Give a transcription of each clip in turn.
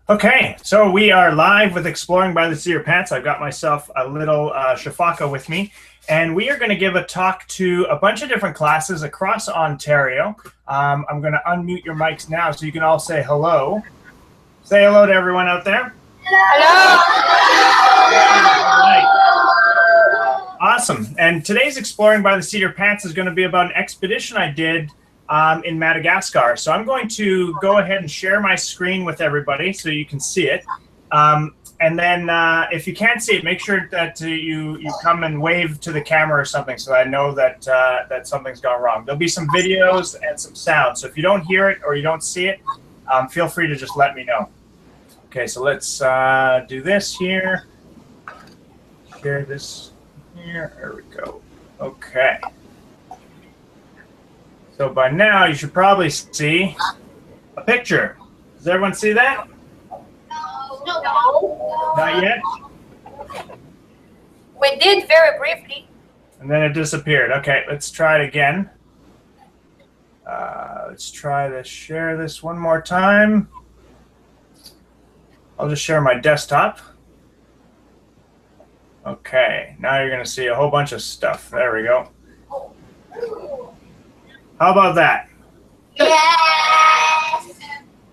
Okay, so we are live with Exploring by the Seat of Your Pants. I've got myself a little Sifaka with me, and we are going to give a talk to a bunch of different classes across Ontario. I'm going to unmute your mics now so you can all say hello. Say hello to everyone out there. Hello. Right. Awesome. And today's Exploring by the Seat of Your Pants is going to be about an expedition I did in Madagascar. So I'm going to go ahead and share my screen with everybody so you can see it. And then if you can't see it, make sure that you come and wave to the camera or something so I know that, that something's gone wrong. There'll be some videos and some sound. So if you don't hear it or you don't see it, feel free to just let me know. Okay, so let's do this here. Share this here. There we go. Okay. So by now, you should probably see a picture. Does everyone see that? No. Not yet? We did very briefly. And then it disappeared. Okay, let's try it again. Let's try to share this one more time. I'll just share my desktop. Okay, now you're going to see a whole bunch of stuff. There we go. How about that? Yes.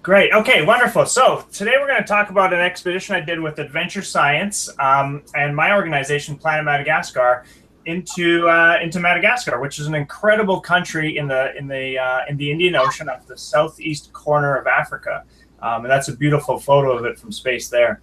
Great. Okay, wonderful. So today we're going to talk about an expedition I did with Adventure Science and my organization, Planet Madagascar, into Madagascar, which is an incredible country in the Indian Ocean off the southeast corner of Africa. And that's a beautiful photo of it from space there.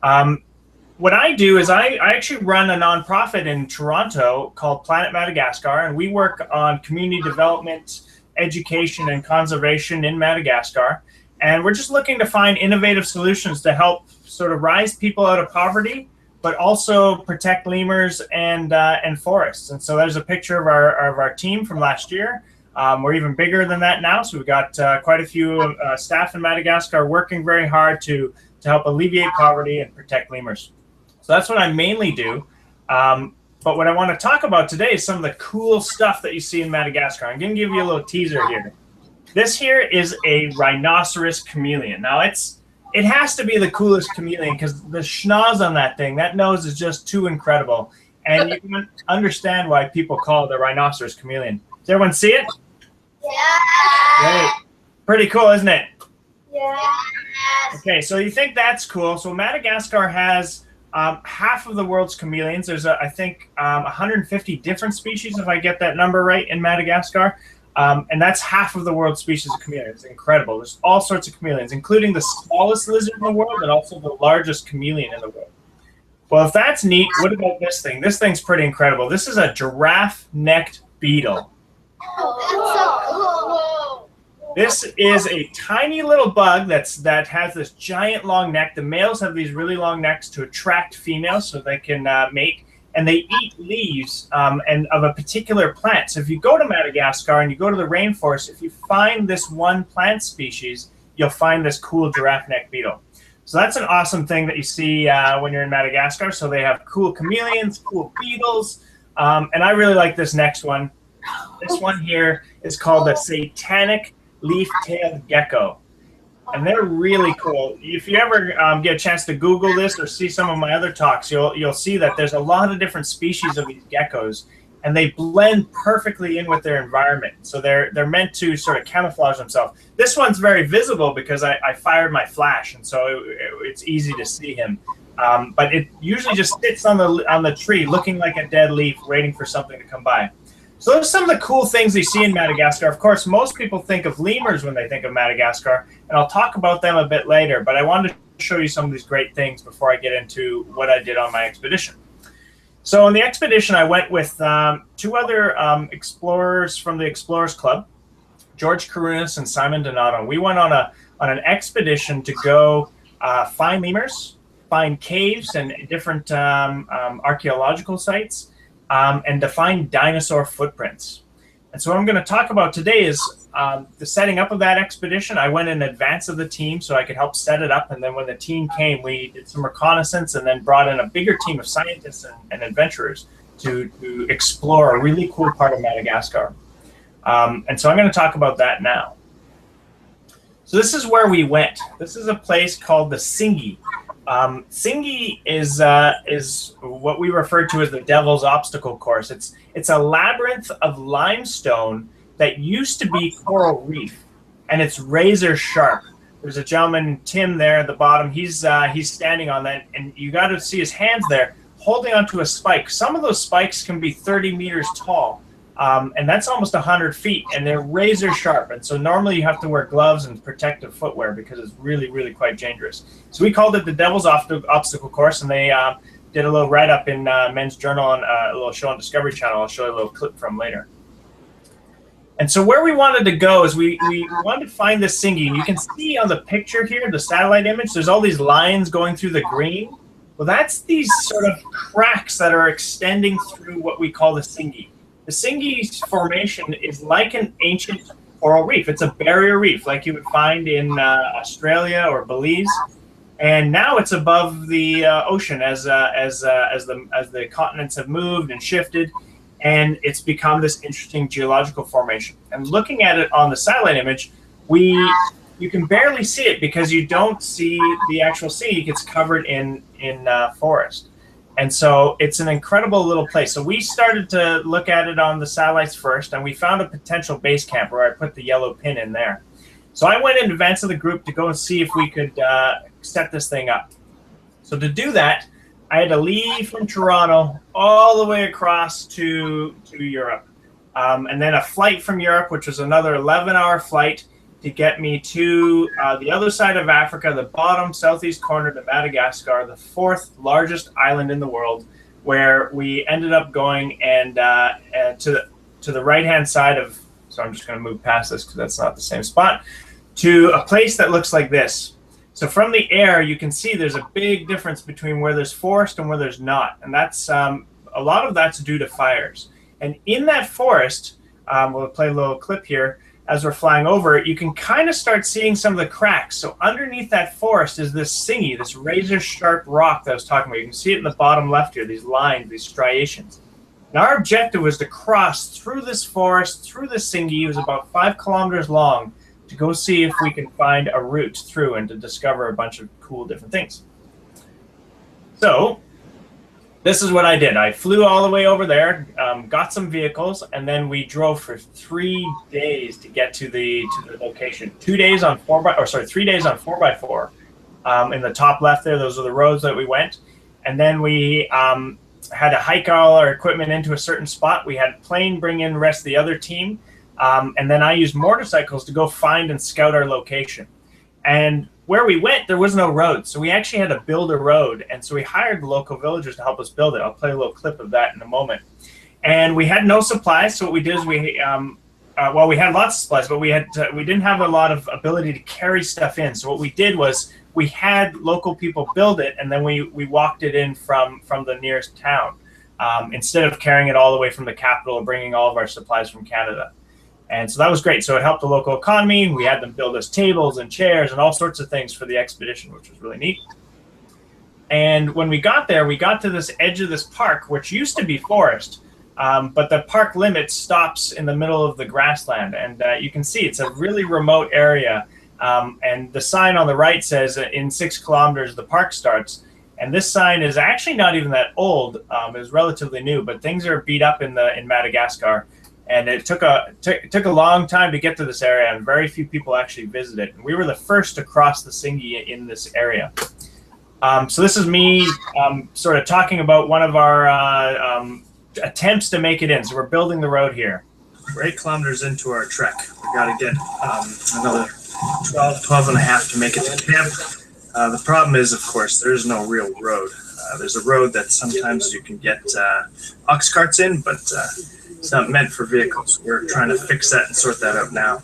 What I do is I actually run a nonprofit in Toronto called Planet Madagascar, and we work on community development, education, and conservation in Madagascar. And we're just looking to find innovative solutions to help sort of rise people out of poverty, but also protect lemurs and forests. And so there's a picture of our team from last year. We're even bigger than that now, so we've got quite a few staff in Madagascar working very hard to help alleviate poverty and protect lemurs. So that's what I mainly do. But what I want to talk about today is some of the cool stuff that you see in Madagascar. I'm going to give you a little teaser here. This here is a Rhinoceros Chameleon. Now, it has to be the coolest chameleon because the schnoz on that thing, that nose is just too incredible. And you can understand why people call it the Rhinoceros Chameleon. Does everyone see it? Yeah. Great. Pretty cool, isn't it? Yes. Okay, so you think that's cool. So Madagascar has half of the world's chameleons. There's, I think, 150 different species, if I get that number right, in Madagascar. And that's half of the world's species of chameleon. It's incredible. There's all sorts of chameleons, including the smallest lizard in the world and also the largest chameleon in the world. Well, if that's neat, what about this thing? This thing's pretty incredible. This is a giraffe-necked beetle. Oh, This is a tiny little bug that has this giant long neck. The males have these really long necks to attract females so they can mate, and they eat leaves and of a particular plant. So if you go to Madagascar and you go to the rainforest, if you that's this one plant species, you'll find this cool giraffe neck beetle. So that's an awesome thing that you see when you're in Madagascar. So they have cool chameleons, cool beetles, and I really like this next one. This one here is called the Satanic leaf-tailed gecko, and they're really cool. If you ever get a chance to Google this or see some of my other talks, you'll see that there's a lot of different species of these geckos, and they blend perfectly in with their environment. So they're meant to sort of camouflage themselves. This one's very visible because I fired my flash, and so it's easy to see him. But it usually just sits on the tree, looking like a dead leaf, waiting for something to come by. So those are some of the cool things you see in Madagascar. Of course, most people think of lemurs when they think of Madagascar, and I'll talk about them a bit later, but I wanted to show you some of these great things before I get into what I did on my expedition. So on the expedition, I went with two other explorers from the Explorers Club, George Karunas and Simon Donato. We went on an expedition to go find lemurs, find caves and different archaeological sites, and to find dinosaur footprints. And so what I'm going to talk about today is the setting up of that expedition. I went in advance of the team so I could help set it up. And then when the team came, we did some reconnaissance and then brought in a bigger team of scientists and adventurers to explore a really cool part of Madagascar. And so I'm going to talk about that now. So this is where we went. This is a place called the Tsingy. Tsingy is what we refer to as the Devil's Obstacle Course. It's a labyrinth of limestone that used to be coral reef, and it's razor sharp. There's a gentleman, Tim, there at the bottom. He's standing on that, and you got to see his hands there, holding onto a spike. Some of those spikes can be 30 meters tall. And that's almost 100 feet, and they're razor sharp. And so normally you have to wear gloves and protective footwear because it's really, really quite dangerous. So we called it the Devil's Obstacle Course, and they did a little write-up in Men's Journal on a little show on Discovery Channel. I'll show you a little clip from later. And so where we wanted to go is we wanted to find this Tsingy. And you can see on the picture here, the satellite image, there's all these lines going through the green. Well, that's these sort of cracks that are extending through what we call the Tsingy. The Tsingy formation is like an ancient coral reef. It's a barrier reef like you would find in Australia or Belize. And now it's above the ocean as the continents have moved and shifted. And it's become this interesting geological formation. And looking at it on the satellite image, you can barely see it because you don't see the actual Tsingy. It's covered in forest. And so it's an incredible little place. So we started to look at it on the satellites first, and we found a potential base camp where I put the yellow pin in there. So I went in advance of the group to go and see if we could set this thing up. So to do that, I had to leave from Toronto all the way across to Europe. And then a flight from Europe, which was another 11-hour flight, to get me to the other side of Africa, the bottom southeast corner to Madagascar, the 4th largest island in the world, where we ended up going and to the right-hand side of, so I'm just going to move past this because that's not the same spot, to a place that looks like this. So from the air, you can see there's a big difference between where there's forest and where there's not. And that's a lot of that's due to fires. And in that forest, we'll play a little clip here, as we're flying over it, you can kind of start seeing some of the cracks. So underneath that forest is this Tsingy, this razor-sharp rock that I was talking about. You can see it in the bottom left here, these lines, these striations. And our objective was to cross through this forest, through the Tsingy. It was about 5 kilometers long, to go see if we can find a route through and to discover a bunch of cool different things. So this is what I did. I flew all the way over there, got some vehicles, and then we drove for 3 days to get to the location. 3 days on 4x4. In the top left there, those are the roads that we went. And then we had to hike all our equipment into a certain spot. We had a plane bring in the rest of the other team. And then I used motorcycles to go find and scout our location. And where we went, there was no road. So we actually had to build a road. And so we hired the local villagers to help us build it. I'll play a little clip of that in a moment. And we had no supplies. So what we did is we had lots of supplies, but we didn't have a lot of ability to carry stuff in. So what we did was we had local people build it, and then we walked it in from the nearest town instead of carrying it all the way from the capital and bringing all of our supplies from Canada. And so that was great. So it helped the local economy. We had them build us tables and chairs and all sorts of things for the expedition, which was really neat. And when we got there, we got to this edge of this park, which used to be forest, but the park limit stops in the middle of the grassland. And you can see it's a really remote area. And the sign on the right says in 6 kilometers, the park starts. And this sign is actually not even that old. It was relatively new, but things are beat up in Madagascar. And it took a long time to get to this area, and very few people actually visit it. And we were the first to cross the Tsingy in this area. So this is me sort of talking about one of our attempts to make it in. So we're building the road here. We're 8 kilometers into our trek. We got to get another 12 and a half to make it to camp. The problem is, of course, there's no real road. There's a road that sometimes you can get ox carts in, but it's not meant for vehicles. We're trying to fix that and sort that out now.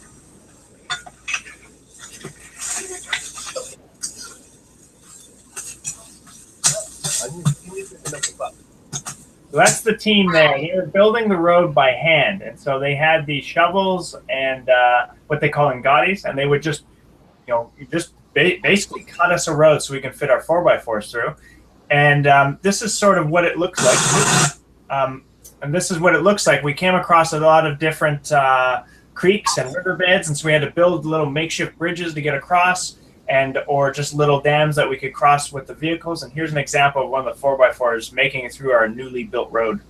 So that's the team there. They were building the road by hand. And so they had these shovels and what they call ngatis, and they would just, basically cut us a road so we can fit our 4x4s through. And this is sort of what it looks like. And this is what it looks like. We came across a lot of different creeks and riverbeds, and so we had to build little makeshift bridges to get across, or just little dams that we could cross with the vehicles. And here's an example of one of the 4x4s making it through our newly built road.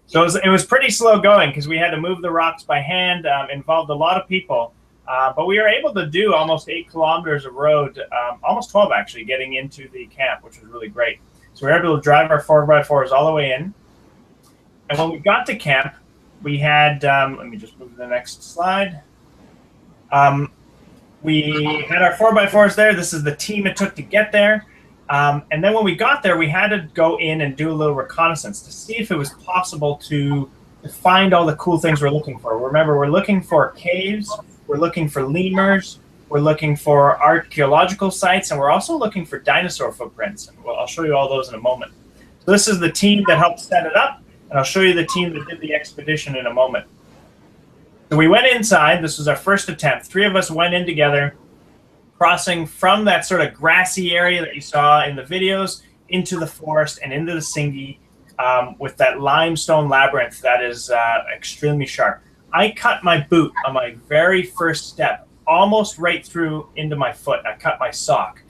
So it was pretty slow going because we had to move the rocks by hand, involved a lot of people. But we were able to do almost 8 kilometers of road, almost 12 actually, getting into the camp, which was really great. So we were able to drive our 4x4s all the way in. And when we got to camp, we had, let me just move to the next slide. We had our 4x4s there. This is the team it took to get there. And then when we got there, we had to go in and do a little reconnaissance to see if it was possible to find all the cool things we're looking for. Remember, we're looking for caves, we're looking for lemurs, we're looking for archaeological sites, and we're also looking for dinosaur footprints. And I'll show you all those in a moment. So this is the team that helped set it up, and I'll show you the team that did the expedition in a moment. So we went inside. This was our first attempt. 3 of us went in together, crossing from that sort of grassy area that you saw in the videos into the forest and into the Tsingy with that limestone labyrinth that is extremely sharp. I cut my boot on my very first step, almost right through into my foot. I cut my sock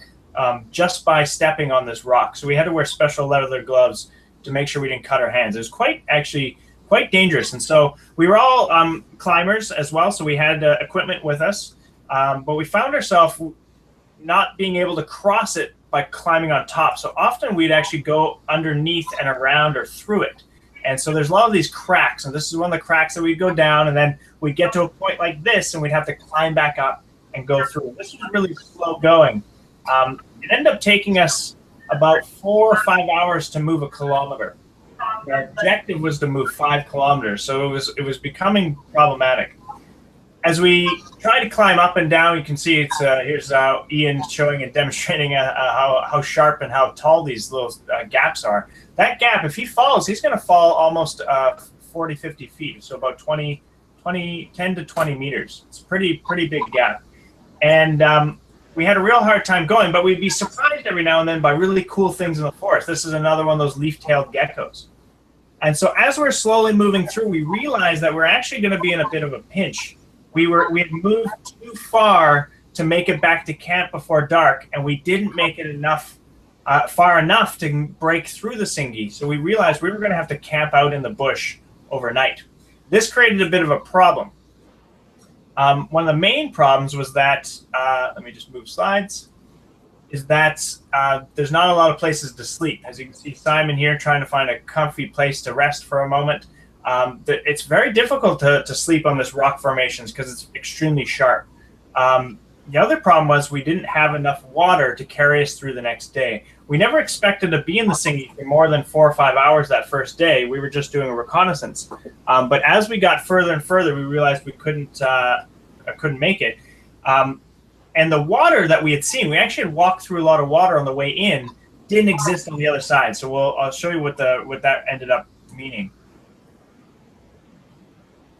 just by stepping on this rock. So we had to wear special leather gloves to make sure we didn't cut our hands. It was quite dangerous. And so we were all climbers as well, so we had equipment with us. But we found ourselves not being able to cross it by climbing on top. So often we'd actually go underneath and around or through it. And so there's a lot of these cracks, and this is one of the cracks that we'd go down, and then we'd get to a point like this, and we'd have to climb back up and go through. This was really slow going. It ended up taking us about 4 or 5 hours to move a kilometer. Our objective was to move 5 kilometers, so it was becoming problematic. As we try to climb up and down, you can see it's here's Ian showing and demonstrating how sharp and how tall these little gaps are. That gap, if he falls, he's going to fall almost 40, 50 feet, so about 10 to 20 meters. It's a pretty big gap. And we had a real hard time going, but we'd be surprised every now and then by really cool things in the forest. This is another one of those leaf-tailed geckos. And so as we're slowly moving through, we realized that we're actually going to be in a bit of a pinch. We had moved too far to make it back to camp before dark, and we didn't make it far enough to break through the Tsingy. So we realized we were going to have to camp out in the bush overnight. This created a bit of a problem. One of the main problems was that, let me just move slides, is that there's not a lot of places to sleep. As you can see, Simon here trying to find a comfy place to rest for a moment. It's very difficult to sleep on this rock formations because it's extremely sharp. The other problem was we didn't have enough water to carry us through the next day. We never expected to be in the Tsingy for more than 4 or 5 hours that first day. We were just doing a reconnaissance. But as we got further and further, we realized we couldn't make it. And the water that we had seen, we actually had walked through a lot of water on the way in, didn't exist on the other side. So I'll show you what that ended up meaning.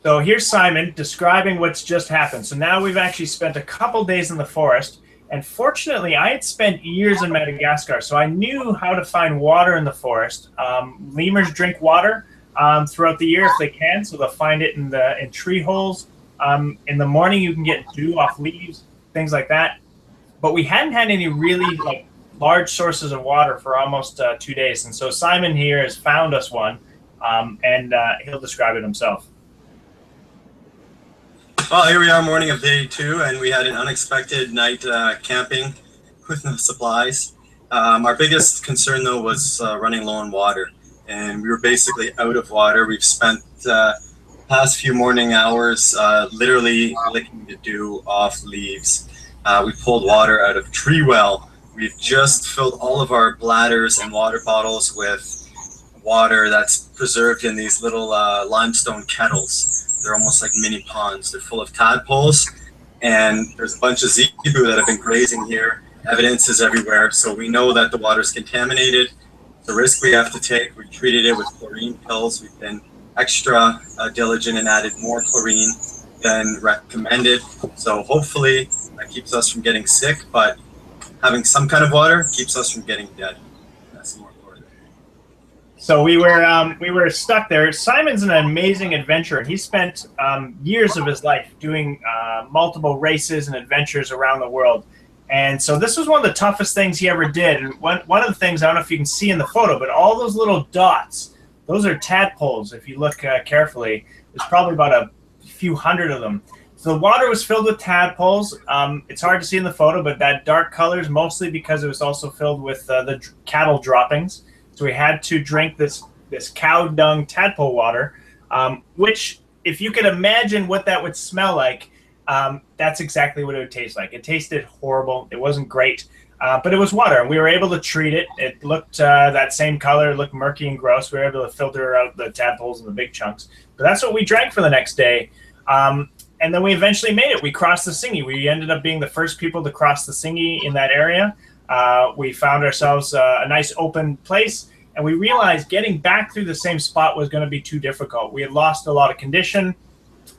So here's Simon describing what's just happened. So now we've actually spent a couple days in the forest, and fortunately I had spent years in Madagascar, so I knew how to find water in the forest. Lemurs drink water throughout the year if they can, so they'll find it in tree holes. In the morning you can get dew off leaves, things like that. But we hadn't had any really large sources of water for almost 2 days, and so Simon here has found us one, and he'll describe it himself. Well, here we are, morning of day 2, and we had an unexpected night camping with no supplies. Our biggest concern, though, was running low on water, and we were basically out of water. We've spent the past few morning hours literally licking the dew off leaves. We pulled water out of tree well. We've just filled all of our bladders and water bottles with water that's preserved in these little limestone kettles. They're almost like mini ponds. They're full of tadpoles, and there's a bunch of zebu that have been grazing here. Evidence is everywhere, so we know that the water's contaminated. It's a risk we have to take. We treated it with chlorine pills. We've been extra diligent and added more chlorine than recommended. So hopefully that keeps us from getting sick, but having some kind of water keeps us from getting dead. That's more important. So we were stuck there. Simon's an amazing adventurer. He spent years of his life doing multiple races and adventures around the world. And so this was one of the toughest things he ever did. And one of the things, I don't know if you can see in the photo, but all those little dots, those are tadpoles. If you look carefully, there's probably about a few hundred of them. So the water was filled with tadpoles. It's hard to see in the photo, but that dark color is mostly because it was also filled with the cattle droppings. So we had to drink this cow dung tadpole water, which, if you could imagine what that would smell like, that's exactly what it would taste like. It tasted horrible. It wasn't great, but it was water, and we were able to treat it. It looked that same color. It looked murky and gross. We were able to filter out the tadpoles and the big chunks. But that's what we drank for the next day. And then we eventually made it. We crossed the Tsingy. We ended up being the first people to cross the Tsingy in that area. We found ourselves a nice open place, and we realized getting back through the same spot was going to be too difficult. We had lost a lot of condition.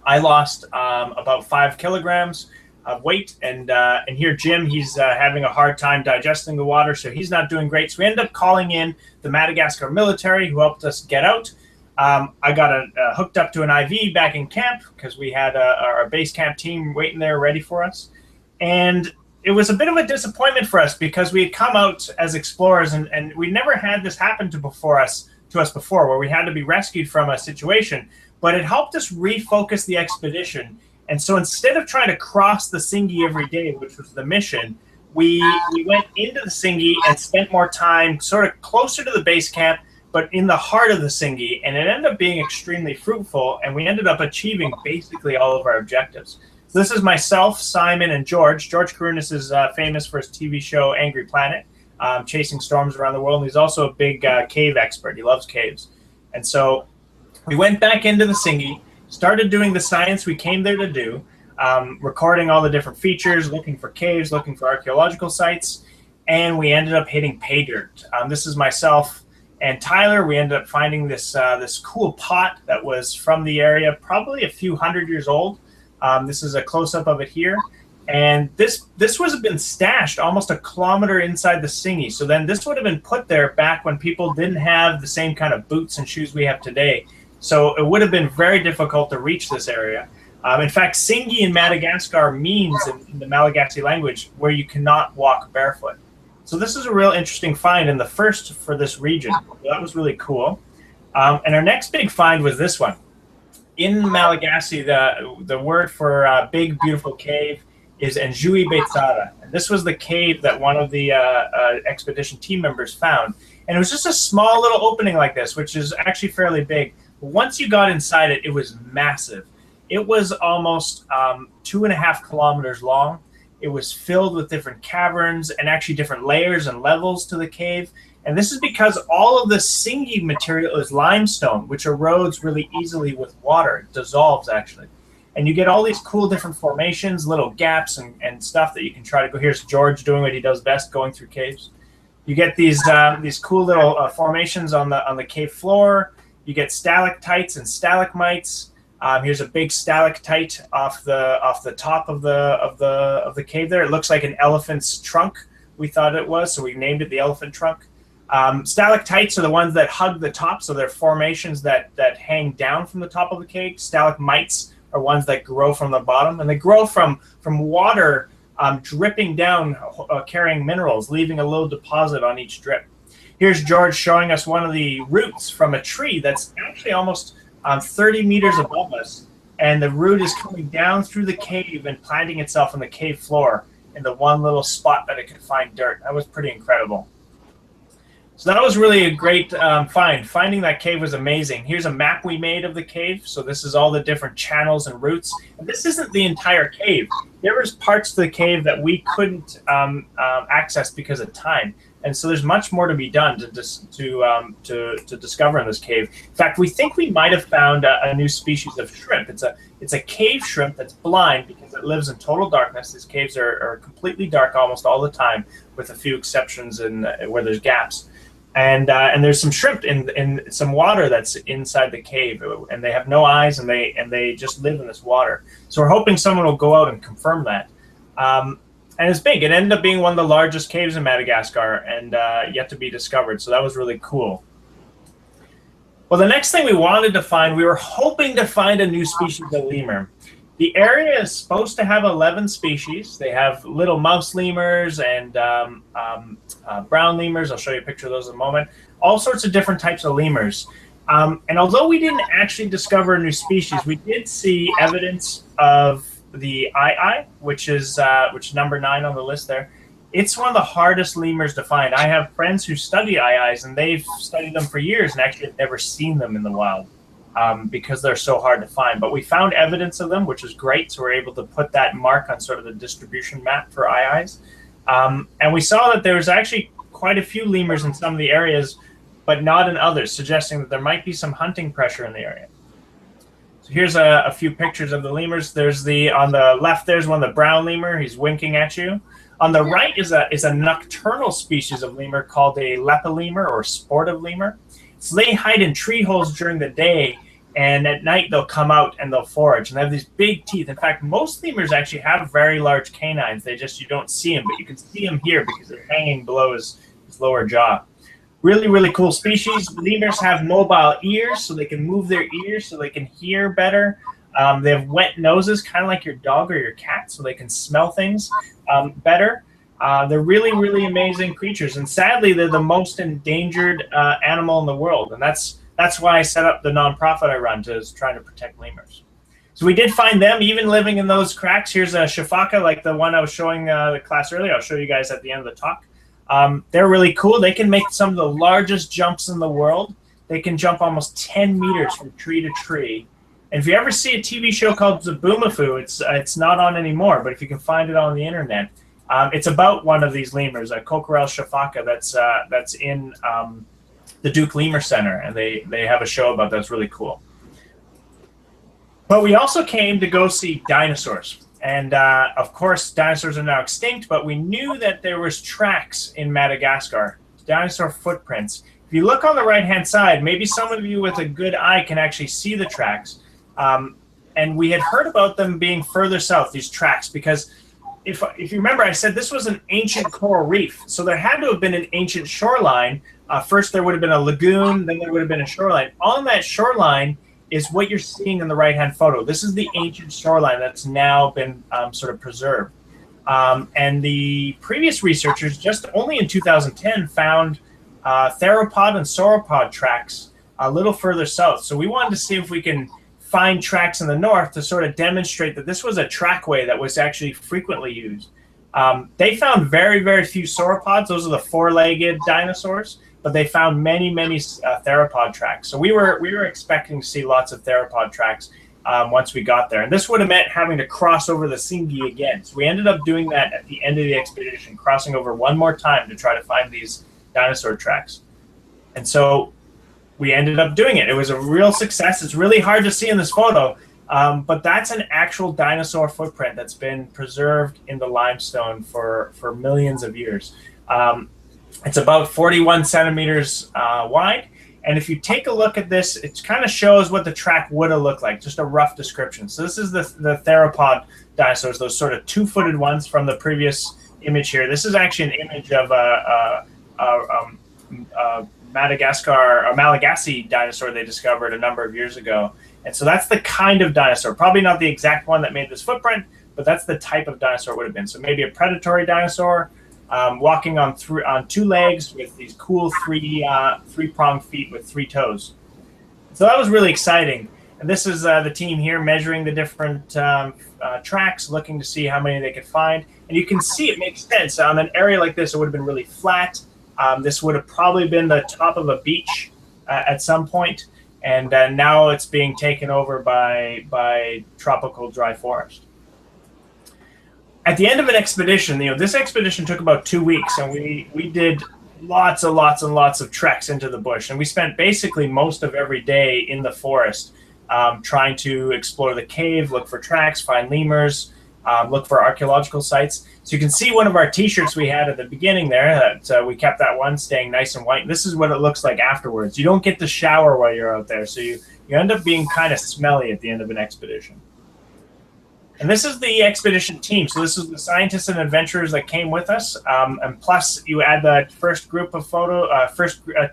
I lost about 5 kilograms of weight, and here Jim, he's having a hard time digesting the water, so he's not doing great. So we ended up calling in the Madagascar military, who helped us get out. I got hooked up to an IV back in camp because we had our base camp team waiting there ready for us. And it was a bit of a disappointment for us because we had come out as explorers, and we never had this happen to us before, where we had to be rescued from a situation. But it helped us refocus the expedition. And so instead of trying to cross the Tsingy every day, which was the mission, we went into the Tsingy and spent more time sort of closer to the base camp, but in the heart of the Tsingy. And it ended up being extremely fruitful, and we ended up achieving basically all of our objectives. So this is myself, Simon, and George. George Karunas is famous for his TV show Angry Planet, chasing storms around the world. And he's also a big cave expert. He loves caves. And so we went back into the Tsingy, started doing the science we came there to do, recording all the different features, looking for caves, looking for archaeological sites, and we ended up hitting pay dirt. This is myself and Tyler. We ended up finding this cool pot that was from the area, probably a few hundred years old. This is a close-up of it here. And this was been stashed almost a kilometer inside the Tsingy. So then this would have been put there back when people didn't have the same kind of boots and shoes we have today. So it would have been very difficult to reach this area. In fact, Tsingy in Madagascar means, in the Malagasy language, where you cannot walk barefoot. So this is a real interesting find, and the first for this region. So that was really cool. And our next big find was this one. In Malagasy, the word for big, beautiful cave is Njui Betsara. And this was the cave that one of the expedition team members found. And it was just a small little opening like this, which is actually fairly big. Once you got inside it, it was massive. It was almost 2.5 kilometers long. It was filled with different caverns and actually different layers and levels to the cave. And this is because all of the Tsingy material is limestone, which erodes really easily with water. It dissolves, actually. And you get all these cool different formations, little gaps and stuff that you can try to go. Here's George doing what he does best, going through caves. You get these cool little formations on the cave floor. You get stalactites and stalagmites. Here's a big stalactite off the top of the cave there. It looks like an elephant's trunk, we thought it was, so we named it the elephant trunk. Stalactites are the ones that hug the top, so they're formations that hang down from the top of the cave. Stalagmites are ones that grow from the bottom, and they grow from water dripping down, carrying minerals, leaving a little deposit on each drip. Here's George showing us one of the roots from a tree that's actually almost 30 meters above us, and the root is coming down through the cave and planting itself on the cave floor in the one little spot that it could find dirt. That was pretty incredible. So that was really a great find. Finding that cave was amazing. Here's a map we made of the cave. So this is all the different channels and routes. And this isn't the entire cave. There was parts to the cave that we couldn't access because of time. And so there's much more to be done to discover in this cave. In fact, we think we might have found a new species of shrimp. It's a cave shrimp that's blind because it lives in total darkness. These caves are completely dark almost all the time, with a few exceptions where there's gaps. And there's some shrimp in some water that's inside the cave, and they have no eyes, and they just live in this water. So we're hoping someone will go out and confirm that. And it's big. It ended up being one of the largest caves in Madagascar and yet to be discovered. So that was really cool. Well, the next thing we wanted to find, we were hoping to find a new species of lemur. The area is supposed to have 11 species. They have little mouse lemurs and brown lemurs. I'll show you a picture of those in a moment. All sorts of different types of lemurs. And although we didn't actually discover a new species, we did see evidence of the which is number 9 on the list there. It's one of the hardest lemurs to find. I have friends who study and they've studied them for years and actually have never seen them in the wild because they're so hard to find. But we found evidence of them, which is great. So we're able to put that mark on sort of the distribution map for and we saw that there was actually quite a few lemurs in some of the areas, but not in others, suggesting that there might be some hunting pressure in the area. So here's a few pictures of the lemurs. There's on the left, there's one of the brown lemur. He's winking at you. On the right is a nocturnal species of lemur called a lepilemur or sportive lemur. So they hide in tree holes during the day, and at night they'll come out and they'll forage. And they have these big teeth. In fact, most lemurs actually have very large canines. You don't see them, but you can see them here because they're hanging below his lower jaw. Really, really cool species. Lemurs have mobile ears, so they can move their ears so they can hear better. They have wet noses, kind of like your dog or your cat, so they can smell things better. They're really, really amazing creatures. And sadly, they're the most endangered animal in the world. And that's why I set up the nonprofit I run, to try to protect lemurs. So we did find them even living in those cracks. Here's a Sifaka, like the one I was showing the class earlier. I'll show you guys at the end of the talk. They're really cool. They can make some of the largest jumps in the world. They can jump almost 10 meters from tree to tree. And if you ever see a TV show called Zaboomafoo, it's not on anymore, but if you can find it on the internet, it's about one of these lemurs, a Kokorel Sifaka, that's in the Duke Lemur Center, and they have a show about that's really cool. But we also came to go see dinosaurs. And of course, dinosaurs are now extinct, but we knew that there was tracks in Madagascar, dinosaur footprints. If you look on the right-hand side, maybe some of you with a good eye can actually see the tracks. And we had heard about them being further south, these tracks, because if you remember, I said this was an ancient coral reef. So there had to have been an ancient shoreline. First, there would have been a lagoon, then there would have been a shoreline. On that shoreline is what you're seeing in the right-hand photo. This is the ancient shoreline that's now been sort of preserved. And the previous researchers, just only in 2010, found theropod and sauropod tracks a little further south. So we wanted to see if we can find tracks in the north to sort of demonstrate that this was a trackway that was actually frequently used. They found very, very few sauropods. Those are the four-legged dinosaurs. But they found many, many theropod tracks. So we were expecting to see lots of theropod tracks once we got there. And this would have meant having to cross over the Tsingy again. So we ended up doing that at the end of the expedition, crossing over one more time to try to find these dinosaur tracks. And so we ended up doing it. It was a real success. It's really hard to see in this photo, but that's an actual dinosaur footprint that's been preserved in the limestone for millions of years. It's about 41 centimeters wide. And if you take a look at this, it kind of shows what the track would have looked like, just a rough description. So this is the theropod dinosaurs, those sort of two-footed ones from the previous image here. This is actually an image of a Malagasy dinosaur they discovered a number of years ago. And so that's the kind of dinosaur, probably not the exact one that made this footprint, but that's the type of dinosaur it would have been. So maybe a predatory dinosaur, walking on two legs with these cool three-pronged feet with 3 toes. So that was really exciting. And this is the team here measuring the different tracks, looking to see how many they could find. And you can see it makes sense. On an area like this, it would have been really flat. This would have probably been the top of a beach at some point. And now it's being taken over by tropical dry forest. At the end of an expedition, this expedition took about 2 weeks, and we did lots and lots of treks into the bush, and we spent basically most of every day in the forest trying to explore the cave, look for tracks, find lemurs, look for archaeological sites. So you can see one of our T-shirts we had at the beginning there. That we kept that one staying nice and white. This is what it looks like afterwards. You don't get to shower while you're out there, so you end up being kind of smelly at the end of an expedition. And this is the expedition team. So this is the scientists and adventurers that came with us. And plus, you add the first group of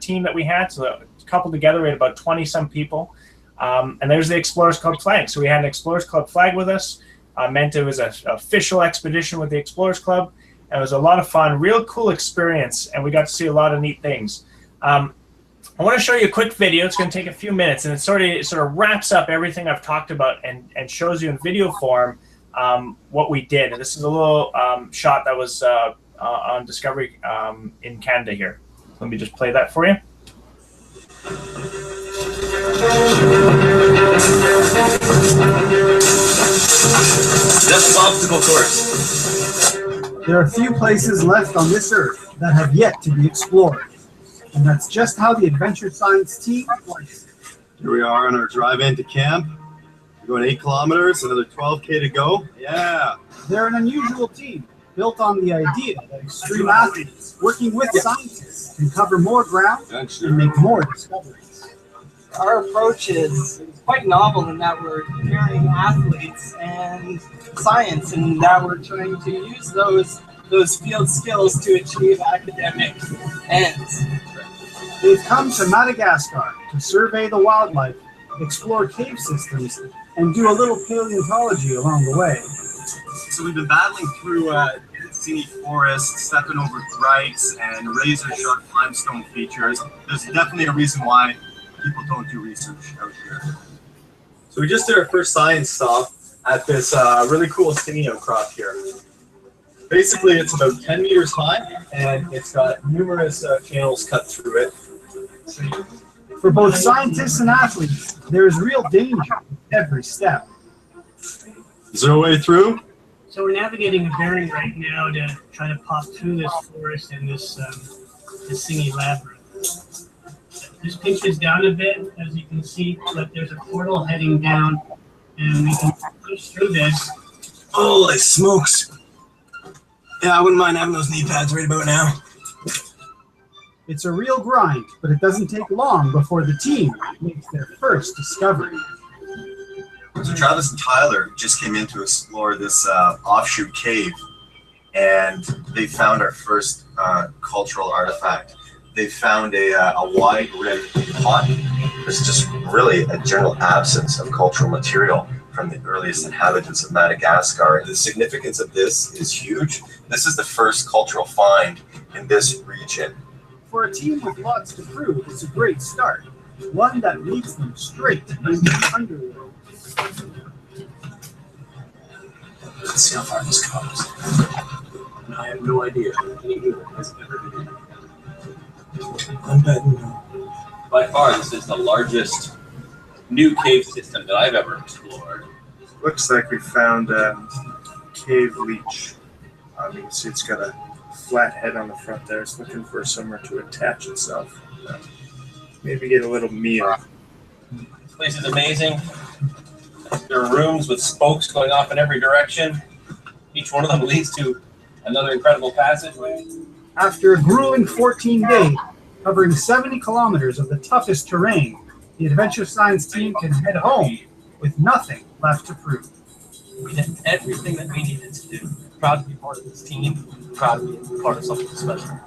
team that we had. So coupled together, we had about 20-some people. And there's the Explorers Club flag. So we had an Explorers Club flag with us. Meant it was an official expedition with the Explorers Club. And it was a lot of fun, real cool experience. And we got to see a lot of neat things. I want to show you a quick video. It's going to take a few minutes, and it sort of wraps up everything I've talked about and shows you in video form what we did. And this is a little shot that was on Discovery in Canada here. Let me just play that for you. This obstacle course. There are few places left on this Earth that have yet to be explored. And that's just how the Adventure Science team works. Here we are on our drive into camp. We're going 8 kilometers, another 12K to go. Yeah. They're an unusual team, built on the idea that extreme athletes working with scientists can cover more ground and make more discoveries. Our approach is quite novel in that we're pairing athletes and science, and that we're trying to use those field skills to achieve academic ends. They've come to Madagascar to survey the wildlife, explore cave systems, and do a little paleontology along the way. So we've been battling through Great Tsingy forest, stepping over dikes and razor-sharp limestone features. There's definitely a reason why people don't do research out here. So we just did our first science stop at this really cool stinging outcrop here. Basically, it's about 10 meters high, and it's got numerous channels cut through it. For both scientists and athletes, there is real danger every step. Is there a way through? So we're navigating a bearing right now to try to pop through this forest and this Tsingy labyrinth. This pinches down a bit, as you can see, but there's a portal heading down, and we can push through this. Holy smokes! Yeah, I wouldn't mind having those knee pads right about now. It's a real grind, but it doesn't take long before the team makes their first discovery. So Travis and Tyler just came in to explore this offshoot cave, and they found our first cultural artifact. They found a wide-rimmed pot. There's just really a general absence of cultural material from the earliest inhabitants of Madagascar. The significance of this is huge. This is the first cultural find in this region. For a team with lots to prove, it's a great start. One that leads them straight into the underworld. Let's see how far this goes. And I have no idea any human has ever been in. I'm betting no. By far, this is the largest new cave system that I've ever explored. Looks like we found a cave leech. You can see it's got a flat head on the front there. It's looking for somewhere to attach itself. Maybe get a little meal. This place is amazing. There are rooms with spokes going off in every direction. Each one of them leads to another incredible passageway. After a grueling 14 days, covering 70 kilometers of the toughest terrain, the Adventure Science team can head home with nothing left to prove. We did everything that we needed to do. Proud to be part of this team. Proud to be part of something special.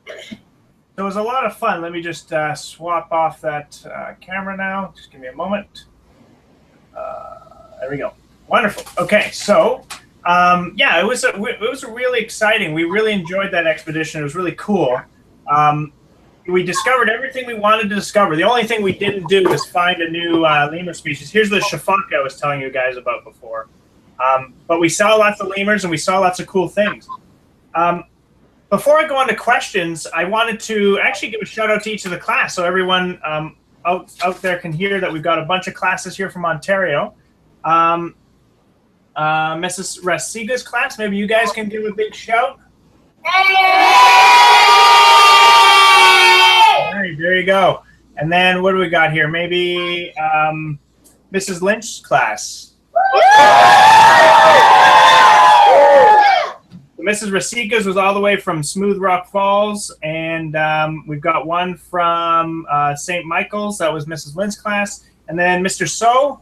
It was a lot of fun. Let me just swap off that camera now. Just give me a moment. There we go. Wonderful. Okay, so yeah, it was really exciting. We really enjoyed that expedition. It was really cool. We discovered everything we wanted to discover. The only thing we didn't do was find a new lemur species. Here's the Sifaka I was telling you guys about before. But we saw lots of lemurs and we saw lots of cool things. Before I go on to questions, I wanted to actually give a shout out to each of the class so everyone out there can hear that we've got a bunch of classes here from Ontario. Mrs. Rasiga's class, maybe you guys can give a big shout. All right, there you go. And then what do we got here? Maybe Mrs. Lynch's class. Mrs. Rasiga's was all the way from Smooth Rock Falls, and we've got one from St. Michael's. That was Mrs. Lynn's class. And then Mr. So,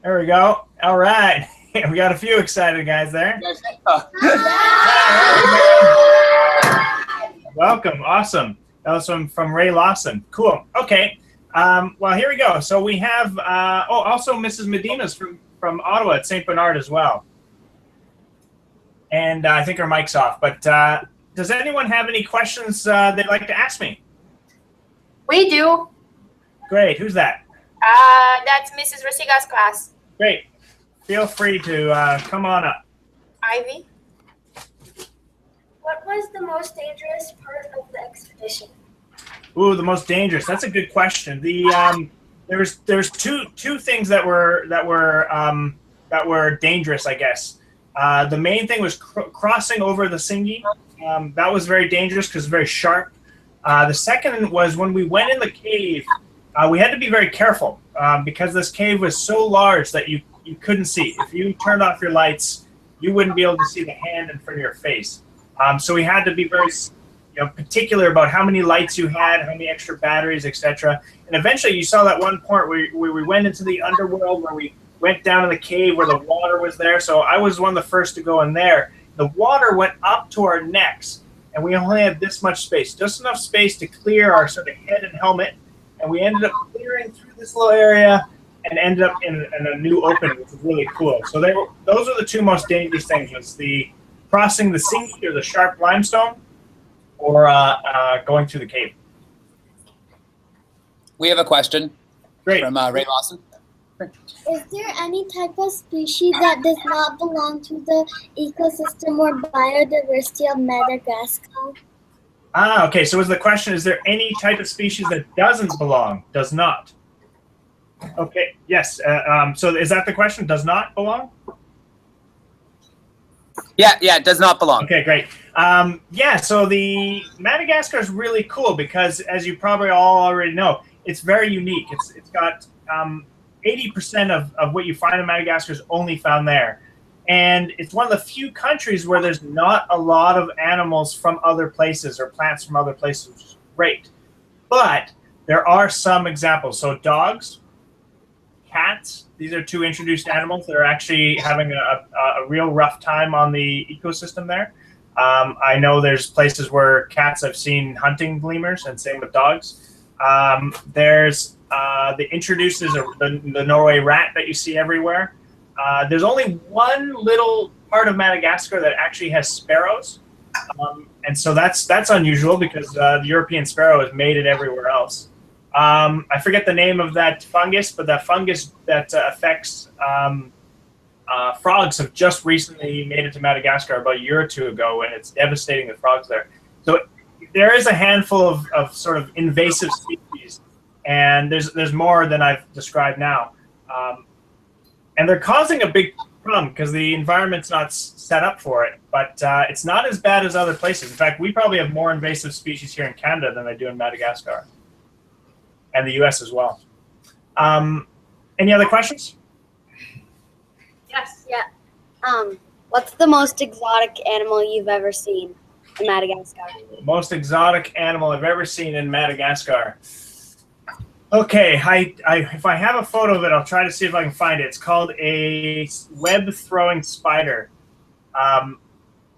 There we go. All right. We got a few excited guys there. Welcome. Awesome. That was from Ray Lawson. Cool. Okay. Well, here we go. So we have, also Mrs. Medina's from Ottawa at St. Bernard as well. And I think her mic's off. But does anyone have any questions they'd like to ask me? We do. Great. Who's that? That's Mrs. Rosiga's class. Great. Feel free to come on up. Ivy. What was the most dangerous part of the expedition? Ooh, the most dangerous. That's a good question. The there's two things that were dangerous, I guess. The main thing was crossing over the Tsingy. That was very dangerous because it's very sharp. The second was when we went in the cave. We had to be very careful because this cave was so large that you couldn't see. If you turned off your lights, you wouldn't be able to see the hand in front of your face. So we had to be very particular about how many lights you had, how many extra batteries, etc. And eventually you saw that one point where we went into the underworld, where we went down in the cave where the water was there. So I was one of the first to go in there. The water went up to our necks, and we only had this much space, just enough space to clear our sort of head and helmet. And we ended up clearing through this little area and ended up in a new opening, which was really cool. So those are the two most dangerous things: was the crossing the Tsingy or the sharp limestone, or going through the cave. We have a question. Great. From Ray Lawson. Is there any type of species that does not belong to the ecosystem or biodiversity of Madagascar? Okay. So was the question, is there any type of species that does not? Okay. Yes. So is that the question? Does not belong? Yeah, it does not belong. Okay, great. So the Madagascar is really cool because, as you probably all already know, it's very unique. It's got 80% of what you find in Madagascar is only found there. And it's one of the few countries where there's not a lot of animals from other places or plants from other places, which is great. But there are some examples. So dogs, cats, these are two introduced animals that are actually having a real rough time on the ecosystem there. I know there's places where cats I've seen hunting lemurs, and same with dogs. There's the introduces the Norway rat that you see everywhere. There's only one little part of Madagascar that actually has sparrows. And so that's unusual because the European sparrow has made it everywhere else. I forget the name of that fungus, but that fungus that affects frogs have just recently made it to Madagascar about a year or two ago, and it's devastating the frogs there. So there is a handful of sort of invasive species, and there's more than I've described now. And they're causing a big problem because the environment's not set up for it, but it's not as bad as other places. In fact, we probably have more invasive species here in Canada than they do in Madagascar. And the U.S. as well. Any other questions? Yes. Yeah. What's the most exotic animal you've ever seen in Madagascar? Most exotic animal I've ever seen in Madagascar. Okay, if I have a photo of it, I'll try to see if I can find it. It's called a web-throwing spider. I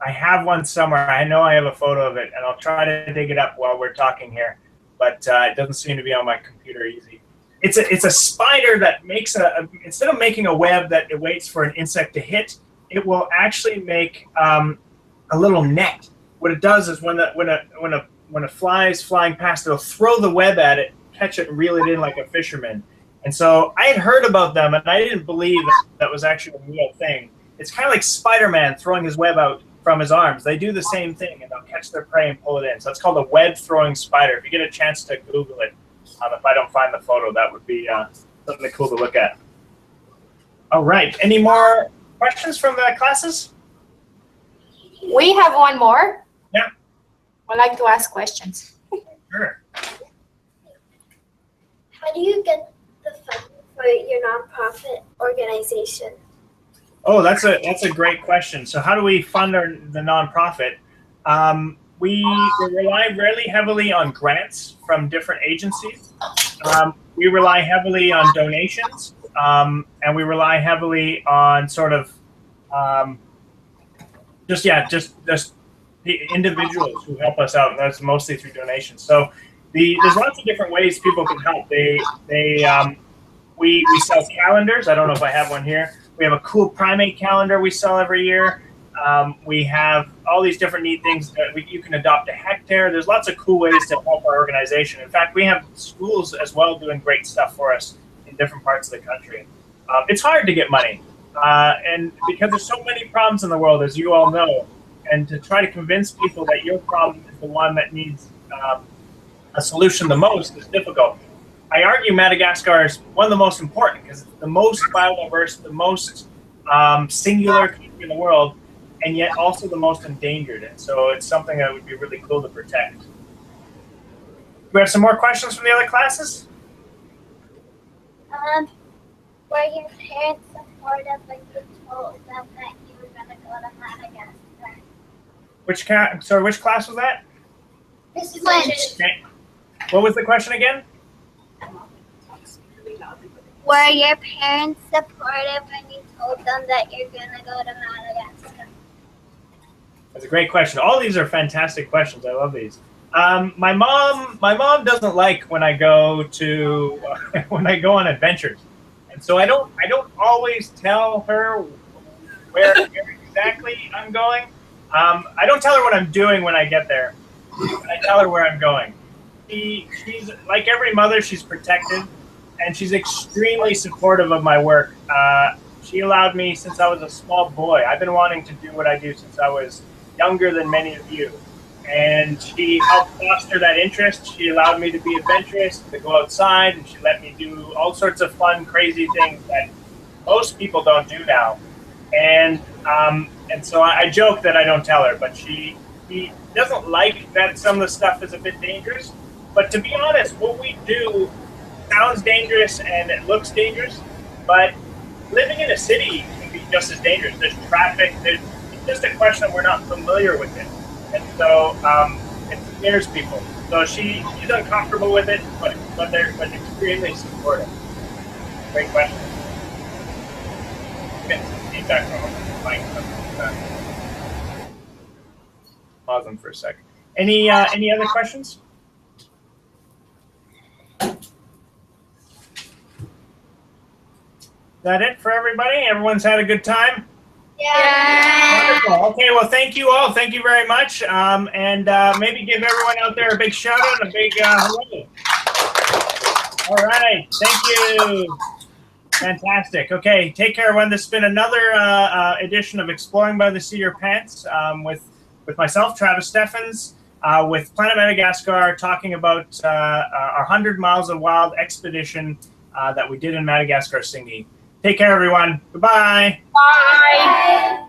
have one somewhere. I know I have a photo of it, and I'll try to dig it up while we're talking here. But it doesn't seem to be on my computer easy. It's a spider that makes instead of making a web that it waits for an insect to hit, it will actually make a little net. What it does is when a fly is flying past, it'll throw the web at it, catch it, and reel it in like a fisherman. And so I had heard about them, and I didn't believe that was actually a real thing. It's kind of like Spider-Man throwing his web out from his arms. They do the same thing, and they'll catch their prey and pull it in. So it's called a web-throwing spider. If you get a chance to Google it, if I don't find the photo, that would be something cool to look at. All right. Any more questions from the classes? We have one more. Yeah. I'd like to ask questions. Sure. How do you get the funding for your nonprofit organization? Oh, that's a great question. So how do we fund the nonprofit? We rely really heavily on grants from different agencies. we rely heavily on donations, and we rely heavily on sort of just the individuals who help us out, and that's mostly through donations. So there's lots of different ways people can help. We sell calendars. I don't know if I have one here. We have a cool primate calendar we sell every year. We have all these different neat things that you can adopt a hectare. There's lots of cool ways to help our organization. In fact, we have schools as well doing great stuff for us in different parts of the country. It's hard to get money, and because there's so many problems in the world, as you all know, and to try to convince people that your problem is the one that needs a solution the most is difficult. I argue Madagascar is one of the most important because it's the most biodiverse, the most singular country in the world, and yet also the most endangered. And so it's something that would be really cool to protect. Do we have some more questions from the other classes? Were your parents supportive when you told them that you were going to go to Madagascar? Which class was that? Mrs. Lynch. Okay. What was the question again? Were your parents supportive when you told them that you're going to go to Madagascar? That's a great question. All these are fantastic questions. I love these. My mom doesn't like when I go to on adventures, and so I don't always tell her where exactly I'm going. I don't tell her what I'm doing when I get there. I tell her where I'm going. She's like every mother. She's protective, and she's extremely supportive of my work. She allowed me since I was a small boy. I've been wanting to do what I do since I was younger than many of you. And she helped foster that interest. She allowed me to be adventurous, to go outside, and she let me do all sorts of fun, crazy things that most people don't do now. And so I joke that I don't tell her, but she doesn't like that some of the stuff is a bit dangerous. But to be honest, what we do sounds dangerous and it looks dangerous, but living in a city can be just as dangerous. There's traffic. It's just a question of we're not familiar with it. And so it scares people. So she's uncomfortable with it, but extremely supportive. Great question. Get some feedback from them. Pause them for a second. Any other questions? Is that it for everybody? Everyone's had a good time? Yeah. Wonderful. Okay, well, thank you all. Thank you very much. And maybe give everyone out there a big shout out and a big hello. All right. Thank you. Fantastic. Okay, take care, everyone. This has been another edition of Exploring by the Seat of Your Pants with myself, Travis Steffens, with Planet Madagascar, talking about our 100 Miles of Wild expedition that we did in Madagascar Tsingy. Take care, everyone. Goodbye. Bye.